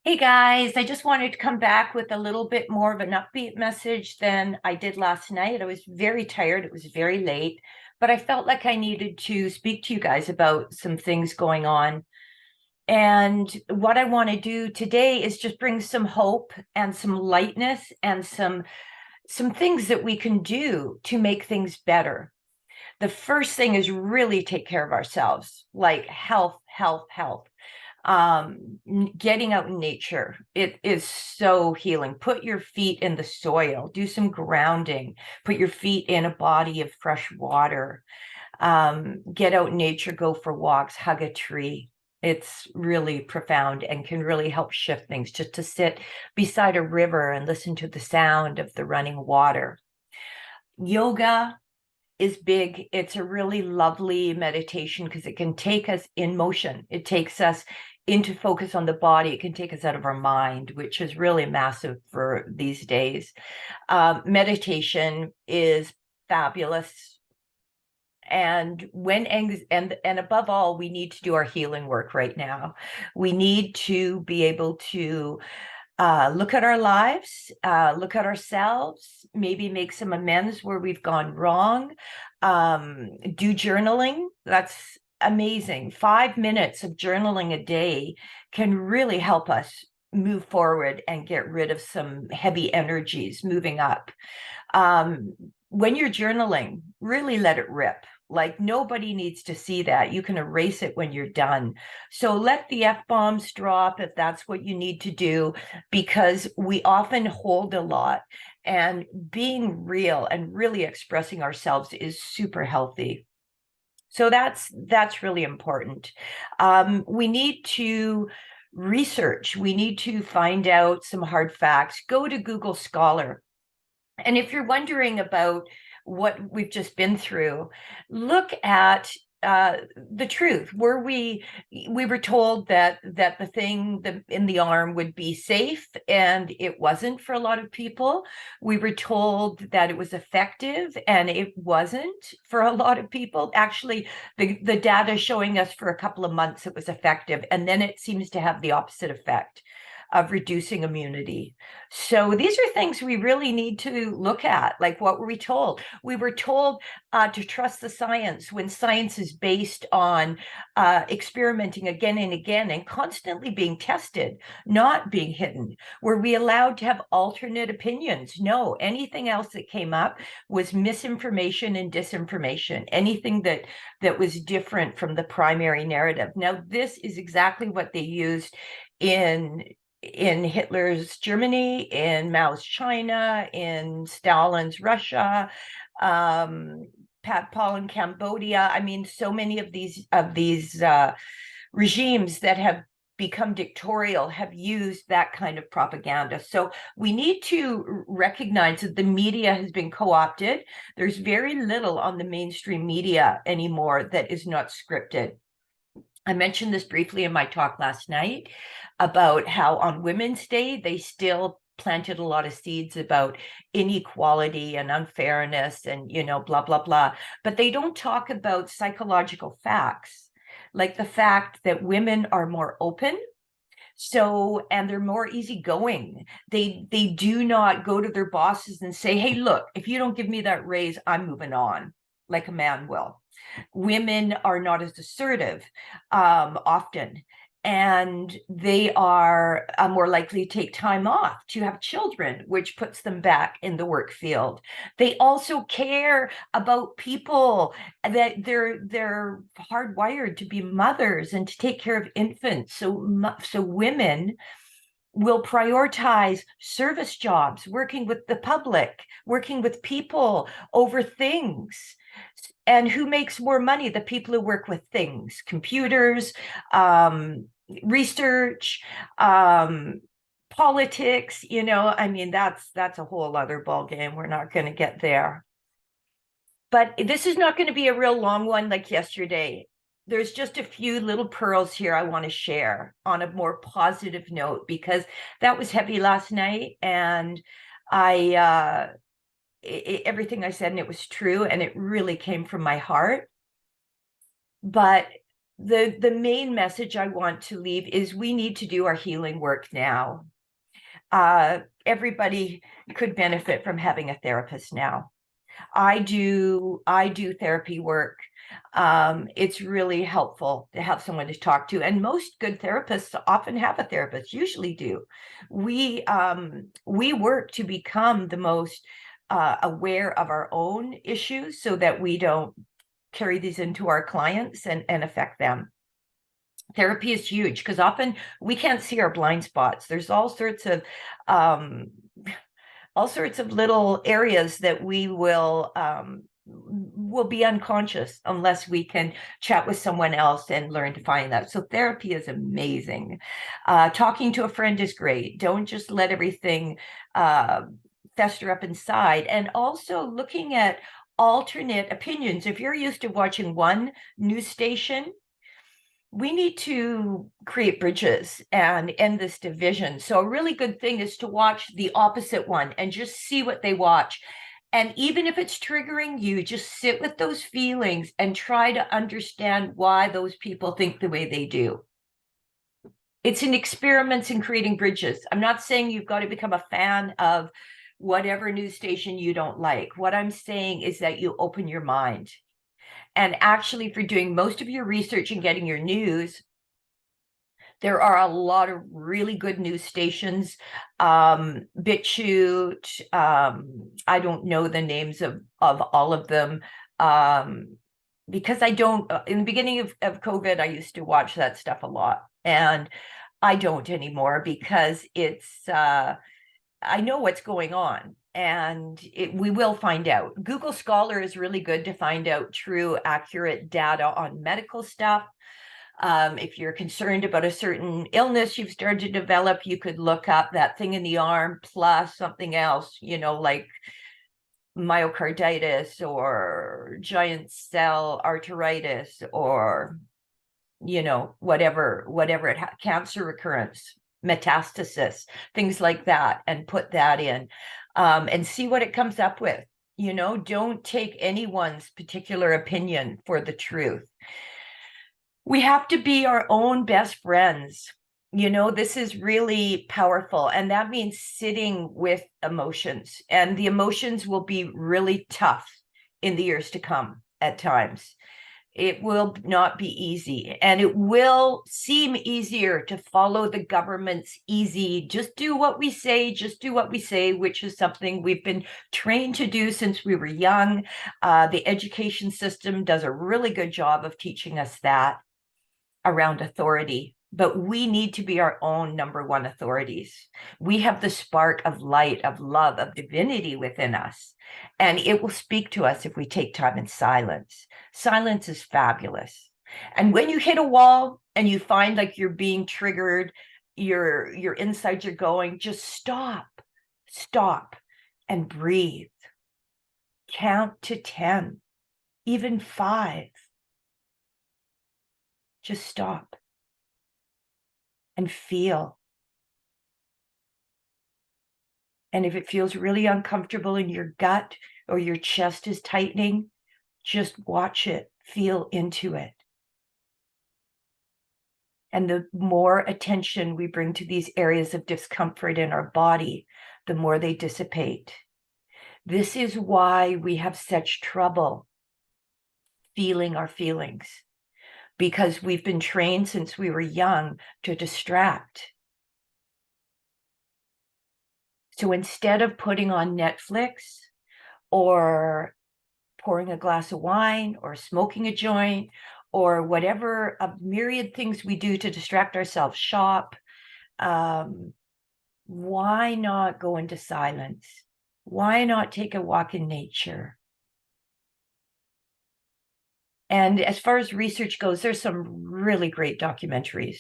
Hey guys, I just wanted to come back with a little bit more of an upbeat message than I did last night. I was very tired. It was very late, but I felt like I needed to speak to you guys about some things going on. And what I want to do today is just bring some hope and some lightness and some things that we can do to make things better. The first thing is really take care of ourselves, like health, health, health. Getting out in nature, it is so healing. Put your feet in the soil, do some grounding, put your feet in a body of fresh water. Get out in nature, go for walks, hug a tree. It's really profound and can really help shift things. Just to sit beside a river and listen to the sound of the running water. Yoga is big. It's a really lovely meditation because it can take us in motion. It takes us into focus on the body. It can take us out of our mind, which is really massive for these days. Meditation is fabulous. And and above all, we need to do our healing work right now. We need to be able to look at our lives, look at ourselves, maybe make some amends where we've gone wrong, do journaling. That's amazing. 5 minutes of journaling a day can really help us move forward and get rid of some heavy energies moving up. Um, when you're journaling, really let it rip. Like nobody needs to see that. You can erase it when you're done. So let the F-bombs drop if that's what you need to do, because we often hold a lot. And being real and really expressing ourselves is super healthy. So that's really important. We need to research. We need to find out some hard facts. Go to Google Scholar. And if you're wondering about what we've just been through, look at the truth. We were told that the thing in the arm would be safe, and it wasn't for a lot of people. We were told that it was effective, and it wasn't for a lot of people. Actually, the data showing us for a couple of months it was effective, and then it seems to have the opposite effect of reducing immunity. So these are things we really need to look at. Like, what were we told? We were told to trust the science when science is based on experimenting again and again and constantly being tested, not being hidden. Were we allowed to have alternate opinions? No. Anything else that came up was misinformation and disinformation. Anything that was different from the primary narrative. Now, this is exactly what they used in Hitler's Germany, in Mao's China, in Stalin's Russia, Pat Paul in Cambodia. I mean, so many of these regimes that have become dictatorial have used that kind of propaganda. So we need to recognize that the media has been co-opted. There's very little on the mainstream media anymore that is not scripted. I mentioned this briefly in my talk last night about how on Women's Day, they still planted a lot of seeds about inequality and unfairness and, blah, blah, blah. But they don't talk about psychological facts, like the fact that women are more open. So, and they're more easygoing. They do not go to their bosses and say, hey, look, if you don't give me that raise, I'm moving on, like a man will. Women are not as assertive often, and they are more likely to take time off to have children, which puts them back in the work field. They also care about people, that they're hardwired to be mothers and to take care of infants. So women will prioritize service jobs, working with the public, working with people over things. And who makes more money? The people who work with things, computers, research, politics. I mean, that's a whole other ball game. We're not going to get there. But this is not going to be a real long one like yesterday. There's just a few little pearls here I want to share on a more positive note, because that was heavy last night, and I everything I said, and it was true, and it really came from my heart. But the main message I want to leave is we need to do our healing work now. Everybody could benefit from having a therapist now. I do therapy work. It's really helpful to have someone to talk to, and most good therapists often have a therapist, usually do. We work to become the most aware of our own issues so that we don't carry these into our clients and affect them. Therapy is huge because often we can't see our blind spots. There's um, all sorts of little areas that we will be unconscious unless we can chat with someone else and learn to find that. So therapy is amazing. Talking to a friend is great. Don't just let everything fester up inside. And also looking at alternate opinions. If you're used to watching one news station, we need to create bridges and end this division. So a really good thing is to watch the opposite one and just see what they watch. And even if it's triggering you, just sit with those feelings and try to understand why those people think the way they do. It's an experiment in creating bridges. I'm not saying you've got to become a fan of whatever news station you don't like. What I'm saying is that you open your mind. And actually, for doing most of your research and getting your news, there are a lot of really good news stations. BitChute, I don't know the names of all of them. Because I don't, in the beginning of COVID, I used to watch that stuff a lot. And I don't anymore because I know what's going on, and we will find out. Google Scholar is really good to find out true, accurate data on medical stuff. If you're concerned about a certain illness you've started to develop, you could look up that thing in the arm plus something else, like myocarditis or giant cell arteritis or whatever cancer recurrence, metastasis, things like that, and put that in and see what it comes up with. Don't take anyone's particular opinion for the truth. We have to be our own best friends. This is really powerful. And that means sitting with emotions. And the emotions will be really tough in the years to come at times. It will not be easy, and it will seem easier to follow the government's easy, just do what we say, which is something we've been trained to do since we were young. The education system does a really good job of teaching us that around authority, but we need to be our own number one authorities. We have the spark of light, of love, of divinity within us, and it will speak to us if we take time in silence. Silence is fabulous. And when you hit a wall and you find like you're being triggered, your insides are going, just stop and breathe. Count to 10, even 5. Just stop and feel. And if it feels really uncomfortable in your gut or your chest is tightening, just watch it, feel into it. And the more attention we bring to these areas of discomfort in our body, the more they dissipate. This is why we have such trouble feeling our feelings, because we've been trained since we were young to distract. So instead of putting on Netflix or pouring a glass of wine or smoking a joint or whatever, a myriad things we do to distract ourselves, shop, why not go into silence? Why not take a walk in nature? And as far as research goes, there's some really great documentaries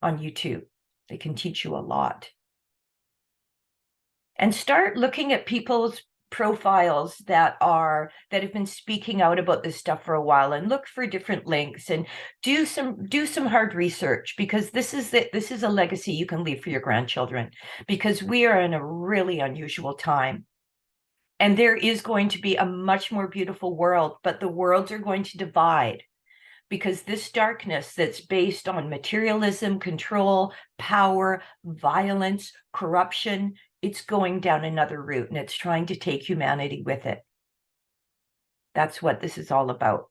on YouTube. They can teach you a lot. And start looking at people's profiles that have been speaking out about this stuff for a while, and look for different links and do some hard research, because this is a legacy you can leave for your grandchildren, because we are in a really unusual time. And there is going to be a much more beautiful world, but the worlds are going to divide. because this darkness that's based on materialism, control, power, violence, corruption, it's going down another route, and it's trying to take humanity with it. That's what this is all about.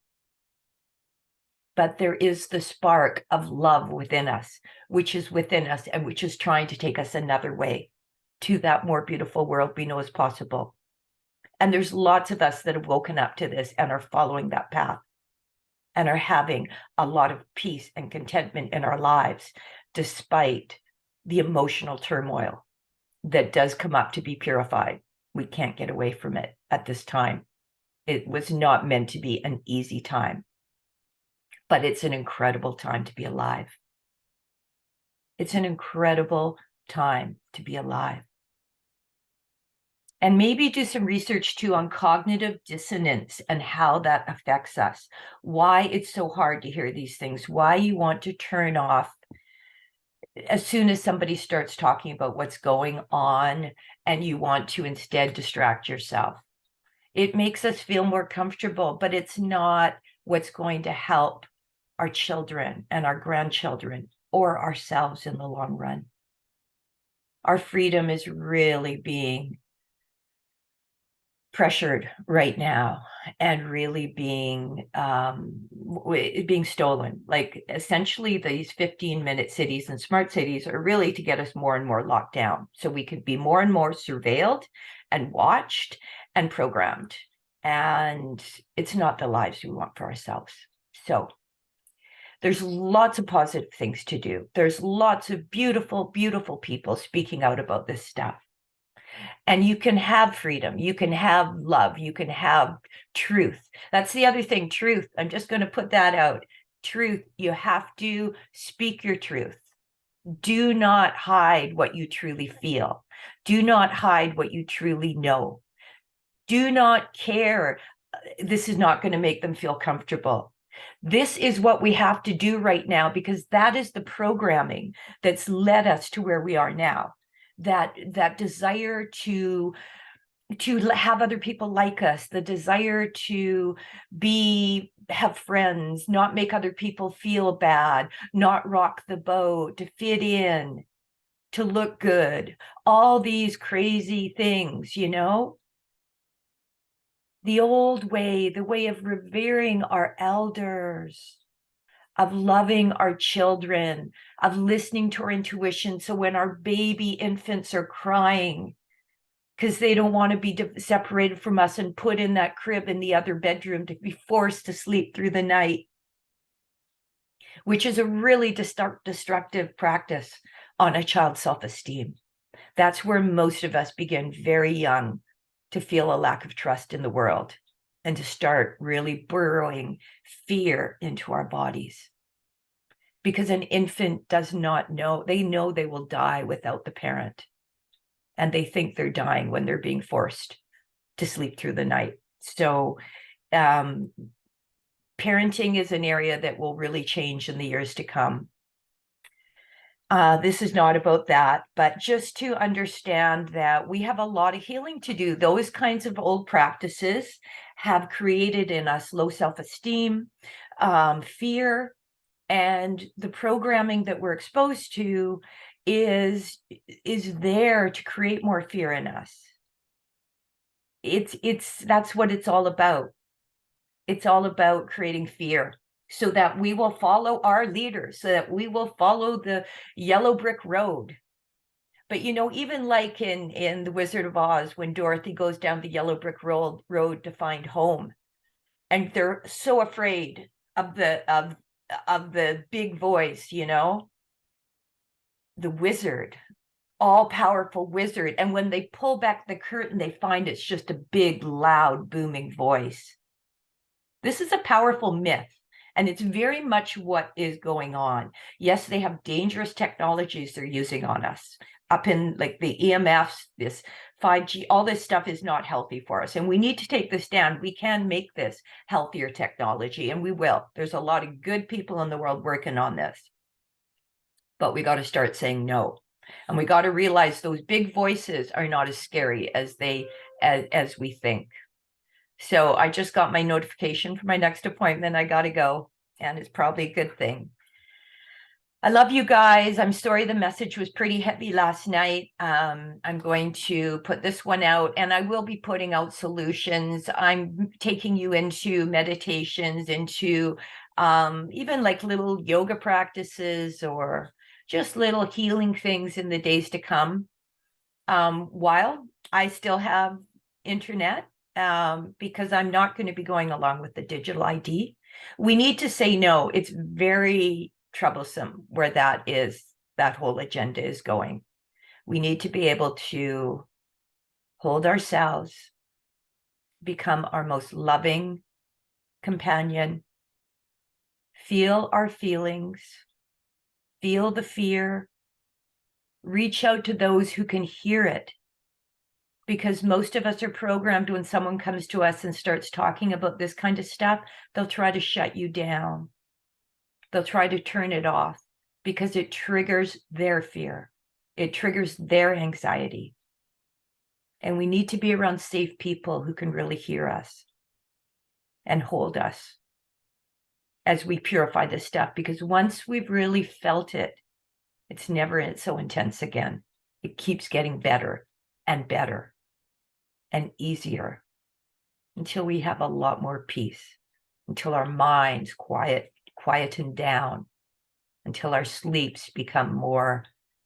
But there is the spark of love within us, which is within us and which is trying to take us another way to that more beautiful world we know is possible. And there's lots of us that have woken up to this and are following that path and are having a lot of peace and contentment in our lives, despite the emotional turmoil that does come up to be purified. We can't get away from it at this time. It was not meant to be an easy time, but it's an incredible time to be alive. It's an incredible time to be alive. And maybe do some research too on cognitive dissonance and how that affects us, why it's so hard to hear these things, why you want to turn off as soon as somebody starts talking about what's going on and you want to instead distract yourself. It makes us feel more comfortable, but it's not what's going to help our children and our grandchildren or ourselves in the long run. Our freedom is really being pressured right now and really being stolen. Like essentially these 15-minute cities and smart cities are really to get us more and more locked down so we could be more and more surveilled and watched and programmed. And it's not the lives we want for ourselves. So there's lots of positive things to do. There's lots of beautiful, beautiful people speaking out about this stuff. And you can have freedom, you can have love, you can have truth. That's the other thing, truth. I'm just going to put that out. Truth, you have to speak your truth. Do not hide what you truly feel. Do not hide what you truly know. Do not care. This is not going to make them feel comfortable. This is what we have to do right now, because that is the programming that's led us to where we are now. That desire to have other people like us, the desire to have friends, not make other people feel bad, not rock the boat, to fit in, to look good, all these crazy things, you know? The old way, the way of revering our elders, of loving our children, of listening to our intuition. So when our baby infants are crying because they don't want to be separated from us and put in that crib in the other bedroom to be forced to sleep through the night, which is a really destructive practice on a child's self-esteem. That's where most of us begin very young to feel a lack of trust in the world and to start really burrowing fear into our bodies. Because an infant does not know, they know they will die without the parent. And they think they're dying when they're being forced to sleep through the night. So parenting is an area that will really change in the years to come. This is not about that, but just to understand that we have a lot of healing to do. Those kinds of old practices have created in us low self-esteem, fear, and the programming that we're exposed to is there to create more fear in us. That's what it's all about. It's all about creating fear so that we will follow our leaders, so that we will follow the yellow brick road. But you know, even like in The Wizard of Oz, when Dorothy goes down the yellow brick road to find home, and they're so afraid of the big voice, you know, the wizard, all-powerful wizard. And when they pull back the curtain, they find it's just a big, loud, booming voice. This is a powerful myth, and it's very much what is going on. Yes, they have dangerous technologies they're using on us. Up in like the EMFs, this 5G, all this stuff is not healthy for us. And we need to take this down. We can make this healthier technology, and we will. There's a lot of good people in the world working on this. But we got to start saying no. And we got to realize those big voices are not as scary as as we think. So I just got my notification for my next appointment. I got to go. and it's probably a good thing. I love you guys. I'm sorry the message was pretty heavy last night. I'm going to put this one out, and I will be putting out solutions. I'm taking you into meditations, into even like little yoga practices or just little healing things in the days to come. While I still have internet, because I'm not going to be going along with the digital ID. We need to say no. It's very troublesome where that whole agenda is going. We need to be able to hold ourselves, become our most loving companion, feel our feelings, feel the fear, reach out to those who can hear it. Because most of us are programmed when someone comes to us and starts talking about this kind of stuff, they'll try to shut you down. They'll try to turn it off because it triggers their fear. It triggers their anxiety. And we need to be around safe people who can really hear us and hold us as we purify this stuff. Because once we've really felt it, it's never so intense again. It keeps getting better and better and easier until we have a lot more peace, until our minds quieten down, until our sleeps become more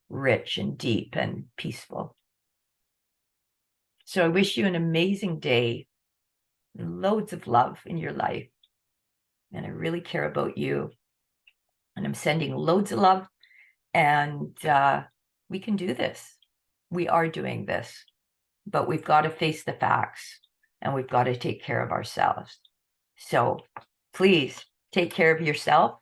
rich and deep and peaceful. So I wish you an amazing day and loads of love in your life. And I really care about you. And I'm sending loads of love. And we can do this. We are doing this. But we've got to face the facts. And we've got to take care of ourselves. So please take care of yourself